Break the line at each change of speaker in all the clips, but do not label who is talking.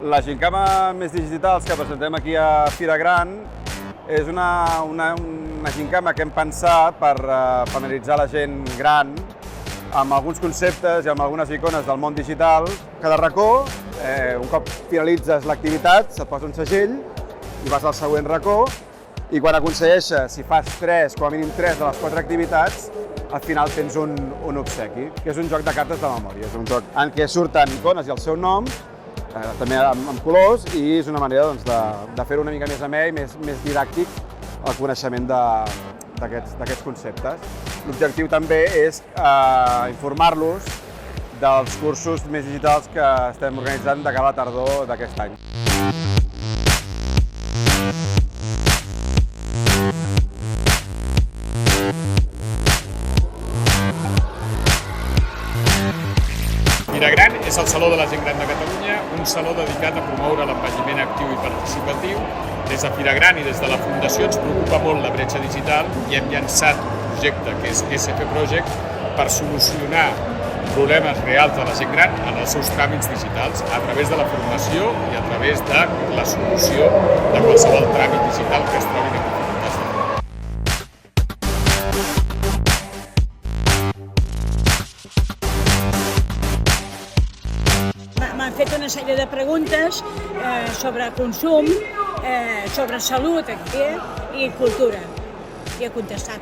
La Gincama Més Digitals que presentem aquí a Fira Gran és una gincama que hem pensat per familiaritzar la gent gran amb alguns conceptes i amb algunes icones del món digital. Cada racó, un cop finalitzes l'activitat, se't posa un segell i vas al següent racó i quan aconsegueixes, si fas 3, com a mínim 3 de les 4 activitats, al final tens un obsequi, que és un joc de cartes de memòria. És un joc en què surten icones i el seu nom, també amb colors, i és una manera de fer-ho una mica més amè i més didàctic el coneixement d'aquests conceptes. L'objectiu també és informar-los dels cursos més digitals que estem organitzant de cara a la tardor d'aquest any.
Fira Gran és el Saló de la Gent Gran de Catalunya, un saló dedicat a promoure l'envelliment actiu i participatiu. Des de Fira Gran i des de la Fundació ens preocupa molt la bretxa digital i hem llançat un projecte que és SF Project per solucionar problemes reals de la gent gran en els seus tràmits digitals a través de la formació i a través de la solució de qualsevol tràmit digital que es trobin amb dificultats.
M'han fet una sèrie de preguntes sobre consum, sobre salut y cultura, y he contestat.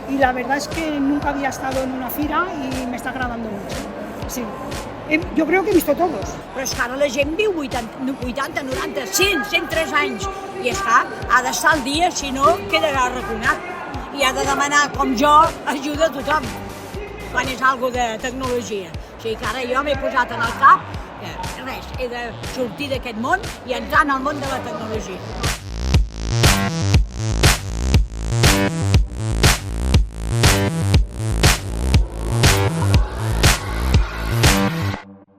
Y la verdad es que nunca había estado en una fira y me está agradando mucho. Sí. Yo creo que he visto todos.
Però és que ara la gent viu 80, 90, 100, 103 anys i és clar, ha d'estar al dia, si no quedarà arraconat. I ha de demanar, com jo, ajuda a tothom quan és algo de tecnologia. O sigui que ara jo m'he posat en el cap que res, he de sortir d'aquest món i entrar en el món de la tecnologia.